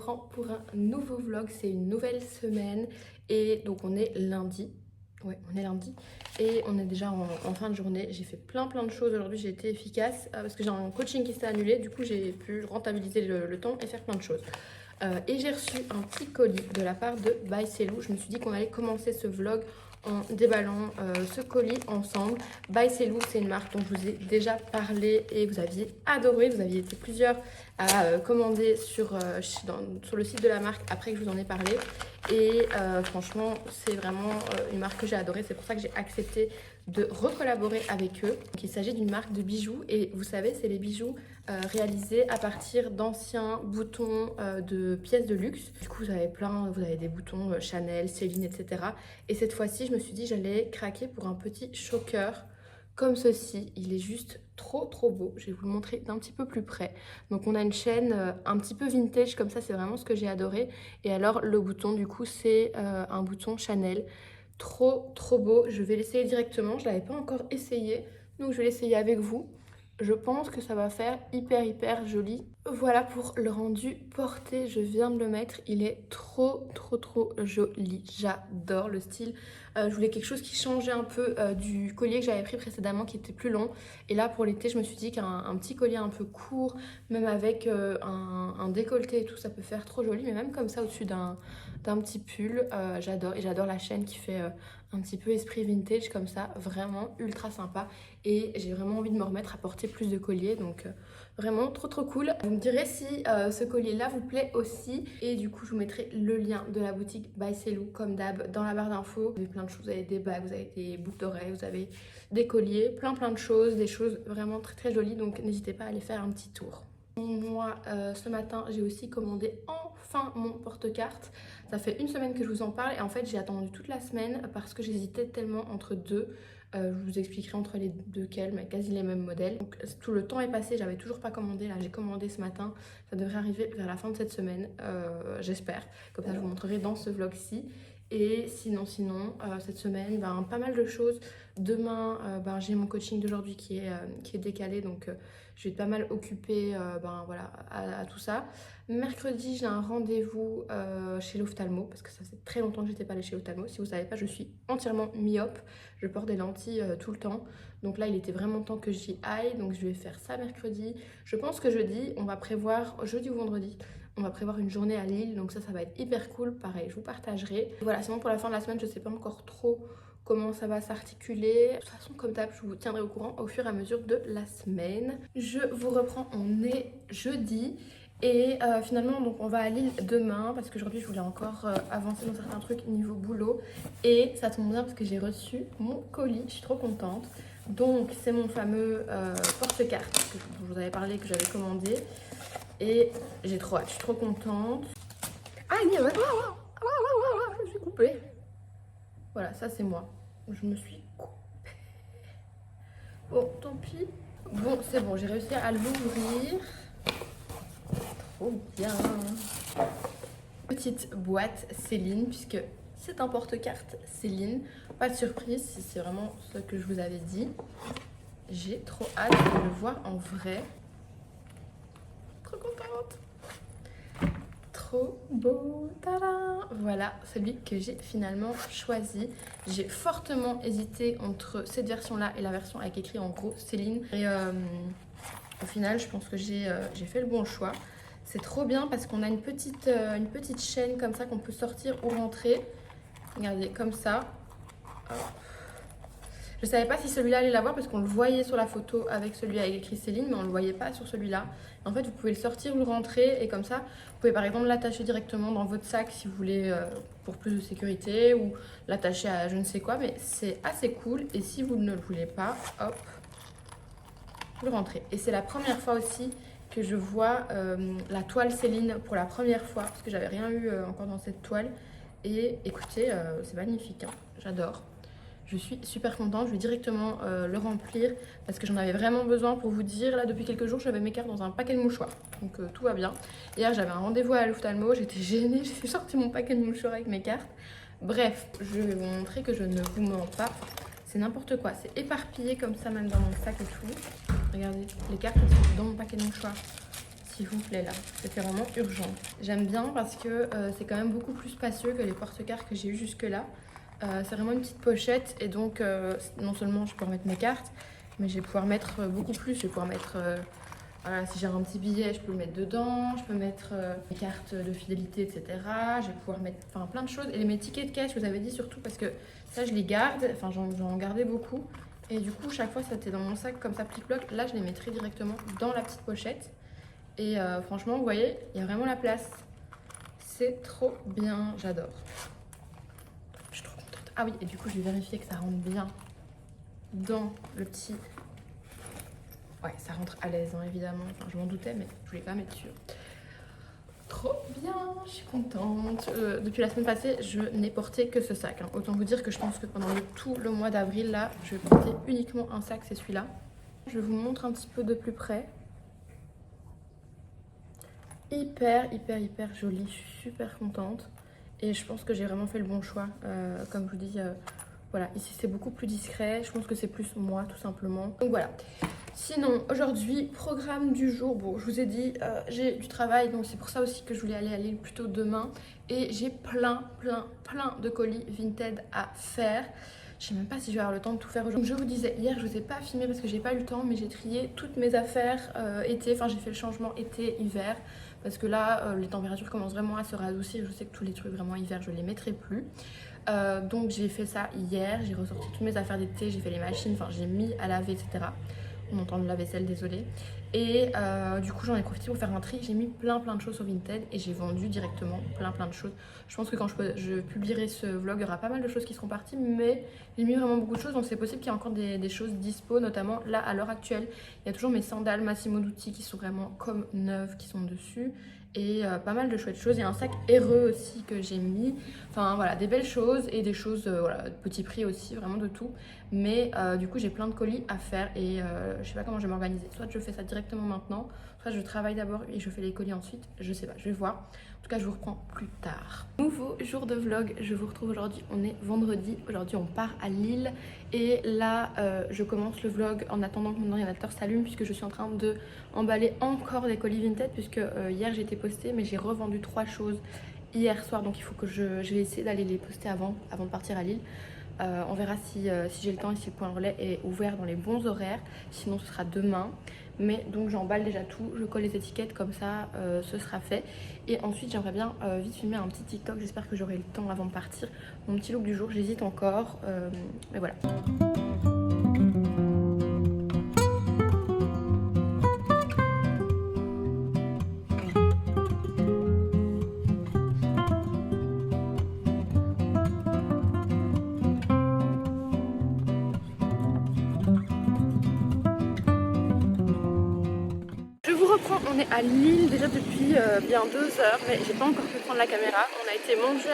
reprends pour un nouveau vlog, c'est une nouvelle semaine et donc on est lundi. Ouais, on est lundi et on est déjà en fin de journée. J'ai fait plein de choses aujourd'hui, j'ai été efficace parce que j'ai un coaching qui s'est annulé. Du coup, j'ai pu rentabiliser le temps et faire plein de choses. Et j'ai reçu un petit colis de la part de By Cellou. Je me suis dit qu'on allait commencer ce vlog en déballant ce colis ensemble. By Cellou, c'est une marque dont je vous ai déjà parlé et vous aviez adoré. Vous aviez été plusieurs à commander sur le site de la marque après que je vous en ai parlé. Et franchement, c'est vraiment une marque que j'ai adorée. C'est pour ça que j'ai accepté de recollaborer avec eux. Donc, il s'agit d'une marque de bijoux et vous savez, c'est les bijoux réalisés à partir d'anciens boutons de pièces de luxe. Du coup, vous avez des boutons Chanel, Céline, etc. Et cette fois-ci, je me suis dit j'allais craquer pour un petit choker comme ceci. Il est juste trop beau. Je vais vous le montrer d'un petit peu plus près. Donc on a une chaîne un petit peu vintage comme ça, c'est vraiment ce que j'ai adoré. Et alors le bouton du coup c'est un bouton Chanel. Trop beau. Je vais l'essayer directement. Je ne l'avais pas encore essayé. Donc je vais l'essayer avec vous. Je pense que ça va faire hyper joli. Voilà pour le rendu porté, je viens de le mettre. Il est trop joli. J'adore le style. Je voulais quelque chose qui changeait un peu du collier que j'avais pris précédemment qui était plus long. Et là pour l'été, je me suis dit qu'un petit collier un peu court, même avec un décolleté et tout, ça peut faire trop joli. Mais même comme ça au-dessus d'un petit pull, j'adore. Et j'adore la chaîne qui fait un petit peu esprit vintage comme ça. Vraiment ultra sympa. Et j'ai vraiment envie de me remettre à porter plus de colliers. Donc vraiment trop cool. Vous me direz si ce collier là vous plaît aussi. Et du coup je vous mettrai le lien de la boutique By Cellou comme d'hab dans la barre d'infos. Vous avez plein de choses, vous avez des bagues, vous avez des boucles d'oreilles, vous avez des colliers, plein de choses, des choses vraiment très jolies. Donc n'hésitez pas à aller faire un petit tour. Moi ce matin j'ai aussi commandé enfin mon porte-carte. Ça fait une semaine que je vous en parle et en fait j'ai attendu toute la semaine parce que j'hésitais tellement entre deux. Je vous expliquerai entre les deux quels, mais quasi les mêmes modèles. Donc tout le temps est passé, j'avais toujours pas commandé. Là j'ai commandé ce matin, ça devrait arriver vers la fin de cette semaine, j'espère. Comme ça je vous montrerai dans ce vlog-ci. Et sinon cette semaine, pas mal de choses. Demain, j'ai mon coaching d'aujourd'hui qui est décalé, donc je vais être pas mal occupée voilà, à tout ça. Mercredi, j'ai un rendez-vous chez l'ophtalmo, parce que ça fait très longtemps que j'étais pas allée chez l'ophtalmo. Si vous savez pas, je suis entièrement myope, je porte des lentilles tout le temps. Donc là, il était vraiment temps que j'y aille, donc je vais faire ça mercredi. Je pense que jeudi, on va prévoir, jeudi ou vendredi, on va prévoir une journée à Lille, donc ça va être hyper cool. Pareil, je vous partagerai. Voilà, sinon pour la fin de la semaine, je sais pas encore trop comment ça va s'articuler. De toute façon, comme d'hab, je vous tiendrai au courant au fur et à mesure de la semaine. Je vous reprends, on est jeudi. Et finalement, donc on va à Lille demain parce qu'aujourd'hui, je voulais encore avancer dans certains trucs niveau boulot. Et ça tombe bien parce que j'ai reçu mon colis, je suis trop contente. Donc, c'est mon fameux porte-carte dont je vous avais parlé, que j'avais commandé. Et j'ai trop hâte, je suis trop contente. Ah, il y a... je suis coupée. Voilà, ça c'est moi. Je me suis coupée. Bon, tant pis. Bon, c'est bon, j'ai réussi à l'ouvrir. Trop bien. Petite boîte Céline, puisque c'est un porte-carte Céline. Pas de surprise, c'est vraiment ce que je vous avais dit. J'ai trop hâte de le voir en vrai. Trop contente. Trop beau, tadam! Voilà, celui que j'ai finalement choisi. J'ai fortement hésité entre cette version-là et la version avec écrit en gros Céline. Et au final, je pense que j'ai fait le bon choix. C'est trop bien parce qu'on a une petite chaîne comme ça qu'on peut sortir ou rentrer. Regardez, comme ça. Hop. Je savais pas si celui-là allait l'avoir parce qu'on le voyait sur la photo avec celui avec écrit Céline, mais on le voyait pas sur celui-là. En fait, vous pouvez le sortir ou le rentrer et comme ça, vous pouvez par exemple l'attacher directement dans votre sac si vous voulez pour plus de sécurité ou l'attacher à je ne sais quoi, mais c'est assez cool. Et si vous ne le voulez pas, hop, vous le rentrez. Et c'est la première fois aussi que je vois la toile Céline pour la première fois parce que j'avais rien eu encore dans cette toile. Et écoutez, c'est magnifique, hein. J'adore. Je suis super contente, je vais directement le remplir parce que j'en avais vraiment besoin pour vous dire. Là, depuis quelques jours, j'avais mes cartes dans un paquet de mouchoirs. Donc tout va bien. Hier, j'avais un rendez-vous à l'ophtalmo, j'étais gênée, j'ai sorti mon paquet de mouchoirs avec mes cartes. Bref, je vais vous montrer que je ne vous mens pas. C'est n'importe quoi, c'est éparpillé comme ça, même dans mon sac et tout. Regardez, les cartes sont dans mon paquet de mouchoirs. qui gonflait là. C'était vraiment urgent. J'aime bien parce que c'est quand même beaucoup plus spacieux que les porte-cartes que j'ai eu jusque là. C'est vraiment une petite pochette et donc non seulement je peux remettre mes cartes, mais je vais pouvoir mettre beaucoup plus. Je vais pouvoir mettre, voilà, si j'ai un petit billet, je peux le mettre dedans. Je peux mettre mes cartes de fidélité, etc. Je vais pouvoir mettre plein de choses. Et mes tickets de caisse, je vous avais dit surtout parce que ça je les garde, enfin j'en gardais beaucoup. Et du coup, chaque fois, ça était dans mon sac comme ça, plic-ploc. Là, je les mettrai directement dans la petite pochette. Et franchement, vous voyez, il y a vraiment la place. C'est trop bien, j'adore. Je suis trop contente. Ah oui, et du coup, je vais vérifier que ça rentre bien dans le petit... Ouais, ça rentre à l'aise, hein, évidemment. Enfin, je m'en doutais, mais je voulais pas mettre sûr. Trop bien, je suis contente. Depuis la semaine passée, je n'ai porté que ce sac. Hein. Autant vous dire que je pense que pendant tout le mois d'avril, là, je vais porter uniquement un sac, c'est celui-là. Je vous montre un petit peu de plus près. Hyper jolie, je suis super contente. Et je pense que j'ai vraiment fait le bon choix. Comme je vous dis, voilà, ici c'est beaucoup plus discret. Je pense que c'est plus moi, tout simplement. Donc voilà. Sinon, aujourd'hui, programme du jour. Bon, je vous ai dit, j'ai du travail, donc c'est pour ça aussi que je voulais aller à Lille plutôt demain. Et j'ai plein de colis Vinted à faire. Je sais même pas si je vais avoir le temps de tout faire aujourd'hui. Je vous disais, hier, je vous ai pas filmé parce que j'ai pas eu le temps, mais j'ai trié toutes mes affaires été. Enfin, j'ai fait le changement été-hiver. Parce que là, les températures commencent vraiment à se radoucir. Je sais que tous les trucs vraiment hiver, je les mettrai plus. Donc j'ai fait ça hier. J'ai ressorti toutes mes affaires d'été. J'ai fait les machines, enfin j'ai mis à laver, etc. On entend le lave-vaisselle, désolé. Et du coup, j'en ai profité pour faire un tri. J'ai mis plein de choses sur Vinted et j'ai vendu directement plein de choses. Je pense que quand je publierai ce vlog, il y aura pas mal de choses qui seront parties, mais j'ai mis vraiment beaucoup de choses. Donc c'est possible qu'il y ait encore des choses dispo, notamment là à l'heure actuelle. Il y a toujours mes sandales Massimo Dutti qui sont vraiment comme neuves, qui sont dessus. Et pas mal de chouettes choses. Il y a un sac Ereux aussi que j'ai mis. Enfin voilà, des belles choses et des choses voilà, de petit prix aussi, vraiment de tout. Mais du coup j'ai plein de colis à faire et je sais pas comment je vais m'organiser. Soit je fais ça directement maintenant, soit je travaille d'abord et je fais les colis ensuite. Je sais pas, je vais voir. En tout cas je vous reprends plus tard. Nouveau jour de vlog, je vous retrouve aujourd'hui. On est vendredi, aujourd'hui on part à Lille. Et là je commence le vlog en attendant que mon ordinateur s'allume puisque je suis en train de emballer encore des colis Vinted. Puisque hier j'ai été postée mais j'ai revendu 3 choses hier soir. Donc il faut que je vais essayer d'aller les poster avant de partir à Lille. On verra si j'ai le temps et si le point relais est ouvert dans les bons horaires. Sinon ce sera demain. Mais donc j'emballe déjà tout, je colle les étiquettes comme ça, ce sera fait. Et ensuite j'aimerais bien vite filmer un petit TikTok. J'espère que j'aurai le temps avant de partir. Mon petit look du jour, j'hésite encore. Mais voilà. On est à Lille déjà depuis bien 2 heures, mais j'ai pas encore pu prendre la caméra. On a été manger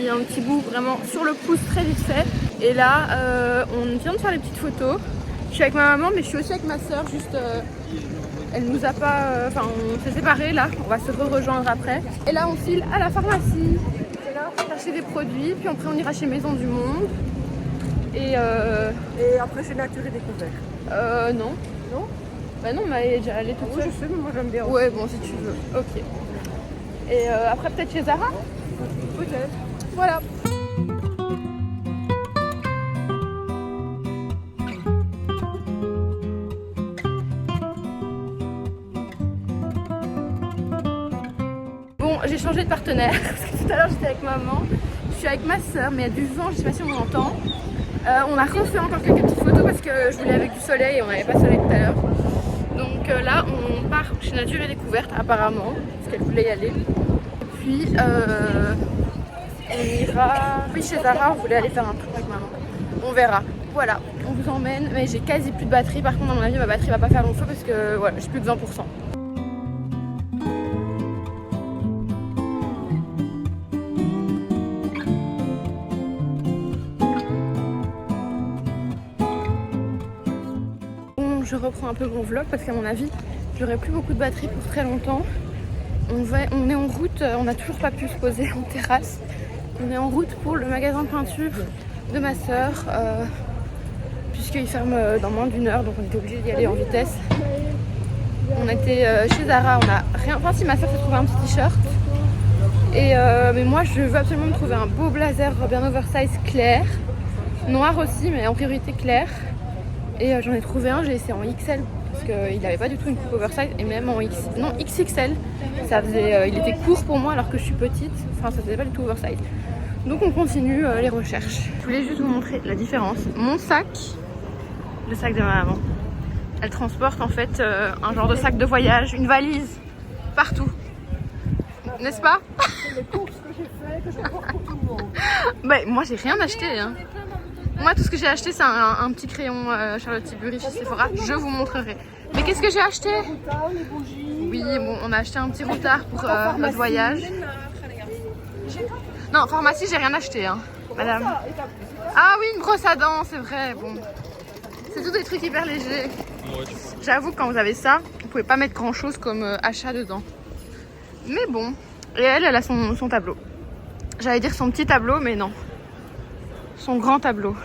un petit bout vraiment sur le pouce très vite fait. Et là, on vient de faire les petites photos. Je suis avec ma maman, mais je suis aussi avec ma soeur. Juste, elle nous a pas, enfin, on s'est séparés là. On va se rejoindre après. Et là, on file à la pharmacie. Et là, on va chercher des produits, puis après on ira chez Maison du Monde. Et après chez Nature et Découvert. Non. Non. Bah non, mais elle est déjà allée toute seule. Je sais, mais moi j'aime bien. Ouais, bon, si tu veux. Ok. Et après, peut-être chez Zara. Peut-être. Voilà. Bon, j'ai changé de partenaire. Parce que tout à l'heure, j'étais avec maman. Je suis avec ma soeur, mais il y a du vent, je sais pas si on m'entend. On a refait encore quelques petites photos parce que je voulais avec du soleil et on n'avait pas soleil tout à l'heure. Donc là, on part chez Nature et Découverte apparemment, parce qu'elle voulait y aller. Puis on ira. Puis chez Zara, on voulait aller faire un tour avec maman. On verra. Voilà, on vous emmène. Mais j'ai quasi plus de batterie. Par contre, à mon avis, ma batterie va pas faire long feu parce que voilà, j'ai plus que 20%. Je reprends un peu mon vlog parce qu'à mon avis j'aurai plus beaucoup de batterie pour très longtemps. On est en route, on n'a toujours pas pu se poser en terrasse. On est en route pour le magasin de peinture de ma soeur puisqu'il ferme dans moins d'1 heure, donc on était obligé d'y aller en vitesse. On était chez Zara, on a rien. Enfin, si ma soeur s'est trouvé un petit t-shirt. Et mais moi, je veux absolument me trouver un beau blazer bien oversize clair. Noir aussi, mais en priorité clair. Et j'en ai trouvé un, j'ai essayé en XL. Parce qu'il n'avait pas du tout une coupe oversize. Et même en XXL. Ça faisait, il était court pour moi alors que je suis petite. Enfin, ça faisait pas du tout oversize. Donc on continue les recherches. Je voulais juste vous montrer la différence. Mon sac, le sac de ma maman, elle transporte en fait un genre de sac de voyage, une valise, partout. N'est-ce pas? C'est les courses que j'ai fait, que je porte pour tout le monde. Bah, moi j'ai rien acheté. Hein. Moi tout ce que j'ai acheté c'est un petit crayon Charlotte Tilbury chez Sephora. Je vous montrerai. Mais qu'est-ce que j'ai acheté? Les bougies. Oui, bon, on a acheté un petit routard pour notre voyage. Non, pharmacie, j'ai rien acheté, hein, madame. Ah oui, une brosse à dents, c'est vrai. Bon, c'est tout des trucs hyper légers. J'avoue que quand vous avez ça, vous pouvez pas mettre grand chose comme achat dedans. Mais bon, et elle a son tableau. J'allais dire son petit tableau, mais non. Son grand tableau.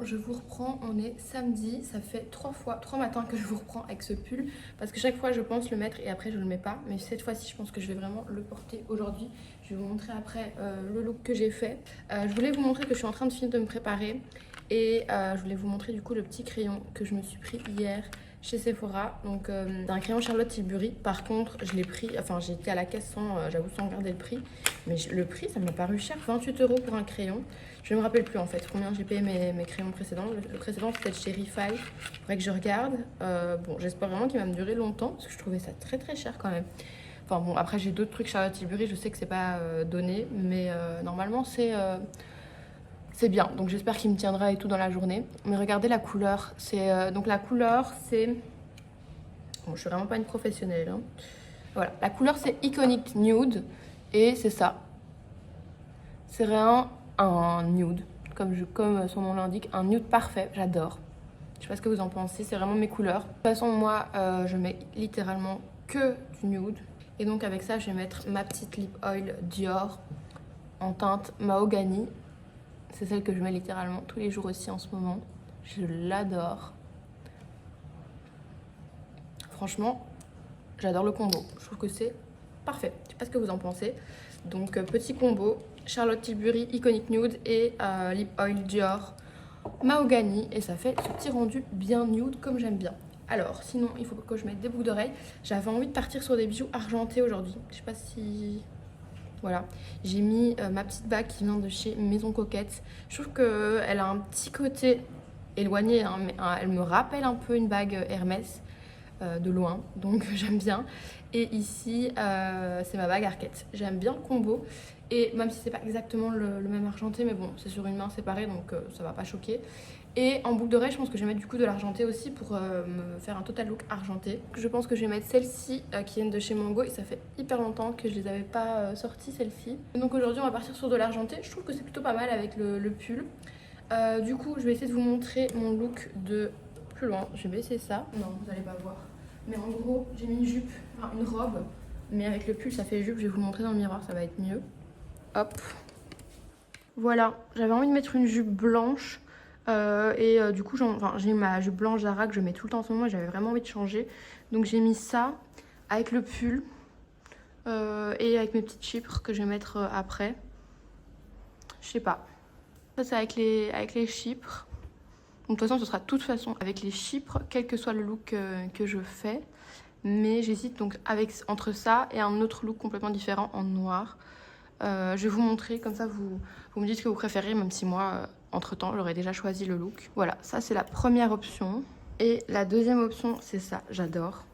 Je vous reprends, on est samedi, ça fait 3 matins que je vous reprends avec ce pull parce que chaque fois je pense le mettre et après je le mets pas, mais cette fois-ci je pense que je vais vraiment le porter aujourd'hui. Je vais vous montrer après le look que j'ai fait. Je voulais vous montrer que je suis en train de finir de me préparer et je voulais vous montrer du coup le petit crayon que je me suis pris hier chez Sephora. Donc c'est un crayon Charlotte Tilbury. Par contre je l'ai pris, enfin j'ai été à la caisse sans, j'avoue sans regarder le prix, mais le prix ça m'a paru cher, 28 € pour un crayon. Je ne me rappelle plus en fait combien j'ai payé mes crayons précédents. Le précédent c'était chez Rifaille. Il faudrait que je regarde. Bon, j'espère vraiment qu'il va me durer longtemps parce que je trouvais ça très très cher quand même. Enfin bon, après j'ai d'autres trucs Charlotte Tilbury. Je sais que c'est pas donné, mais normalement c'est bien. Donc j'espère qu'il me tiendra et tout dans la journée. Mais regardez la couleur. Donc la couleur c'est... Bon, je suis vraiment pas une professionnelle. Hein. Voilà, la couleur c'est Iconic Nude et c'est ça. C'est rien. Un nude, comme son nom l'indique, un nude parfait, j'adore. Je sais pas ce que vous en pensez, c'est vraiment mes couleurs. De toute façon, moi, je mets littéralement que du nude. Et donc avec ça, je vais mettre ma petite lip oil Dior en teinte mahogany. C'est celle que je mets littéralement tous les jours aussi en ce moment. Je l'adore. Franchement, j'adore le combo. Je trouve que c'est parfait. Je sais pas ce que vous en pensez. Donc petit combo. Charlotte Tilbury Iconic Nude et Lip Oil Dior Mahogany. Et ça fait ce petit rendu bien nude comme j'aime bien. Alors, sinon, il faut que je mette des boucles d'oreilles. J'avais envie de partir sur des bijoux argentés aujourd'hui. Je sais pas si... Voilà. J'ai mis ma petite bague qui vient de chez Maison Coquette. Je trouve qu'elle a un petit côté éloigné, hein, mais elle me rappelle un peu une bague Hermès. De loin, donc j'aime bien. Et ici c'est ma bague Arquette. J'aime bien le combo et même si c'est pas exactement le même argenté, mais bon c'est sur une main séparée donc ça va pas choquer. Et en boucle d'oreille je pense que je vais mettre du coup de l'argenté aussi pour me faire un total look argenté. Je pense que je vais mettre celle-ci qui viennent de chez Mango et ça fait hyper longtemps que je les avais pas sorties celles-ci. Donc aujourd'hui on va partir sur de l'argenté. Je trouve que c'est plutôt pas mal avec le pull. Du coup je vais essayer de vous montrer mon look de plus loin. Je vais baisser ça. Non, vous allez pas voir. Mais en gros, j'ai mis une jupe, enfin une robe. Mais avec le pull, ça fait jupe. Je vais vous le montrer dans le miroir, ça va être mieux. Hop. Voilà, j'avais envie de mettre une jupe blanche. Du coup, j'ai ma jupe blanche Zara que je mets tout le temps en ce moment. Et j'avais vraiment envie de changer. Donc j'ai mis ça avec le pull. Et avec mes petites chypres que je vais mettre après. Je sais pas. Ça, c'est avec les chypres. Donc de toute façon, ce sera de toute façon avec les chypres, quel que soit le look que je fais. Mais j'hésite donc entre ça et un autre look complètement différent en noir. Je vais vous montrer, comme ça vous me dites ce que vous préférez, même si moi, entre-temps, j'aurais déjà choisi le look. Voilà, ça c'est la première option. Et la deuxième option, c'est ça, j'adore.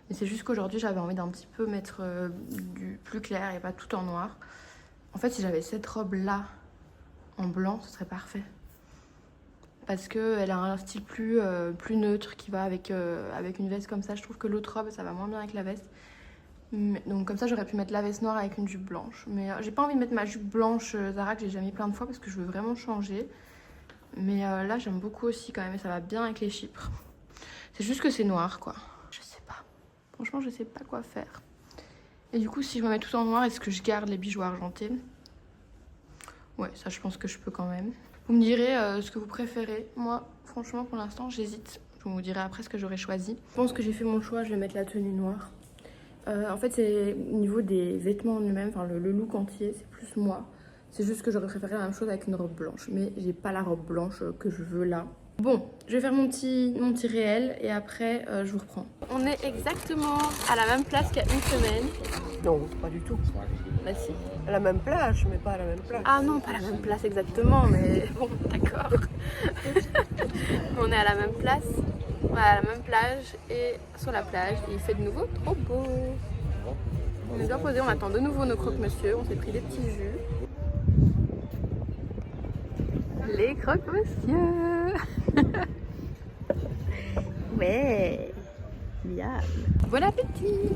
Mais c'est juste qu'aujourd'hui, j'avais envie d'un petit peu mettre du plus clair et pas tout en noir. En fait, si j'avais cette robe-là en blanc, ce serait parfait. Parce qu'elle a un style plus neutre qui va avec une veste comme ça. Je trouve que l'autre robe, ça va moins bien avec la veste. Donc comme ça, j'aurais pu mettre la veste noire avec une jupe blanche. Mais j'ai pas envie de mettre ma jupe blanche Zara que j'ai déjà mis plein de fois parce que je veux vraiment changer. Mais là, j'aime beaucoup aussi quand même et ça va bien avec les chypres. C'est juste que c'est noir quoi. Je sais pas. Franchement, je sais pas quoi faire. Et du coup, si je me mets tout en noir, est-ce que je garde les bijoux argentés? Ouais, ça je pense que je peux quand même. Vous me direz ce que vous préférez. Moi, franchement, pour l'instant, j'hésite. Je vous dirai après ce que j'aurais choisi. Je pense que j'ai fait mon choix, je vais mettre la tenue noire. En fait, c'est au niveau des vêtements en eux-mêmes, enfin le look entier, c'est plus moi. C'est juste que j'aurais préféré la même chose avec une robe blanche. Mais j'ai pas la robe blanche que je veux là. Bon, je vais faire mon petit réel et après je vous reprends. On est exactement à la même place qu'il y a une semaine. Non, pas du tout. Bah si. À la même plage, mais pas à la même plage. Ah non, pas la même place exactement, mais bon, d'accord. On est à la même place, à la même plage et sur la plage, il fait de nouveau trop beau. On est bien posé, on attend de nouveau nos croque-monsieur, on s'est pris des petits jus. Les croque-monsieur. Ouais, miam. Bon appétit.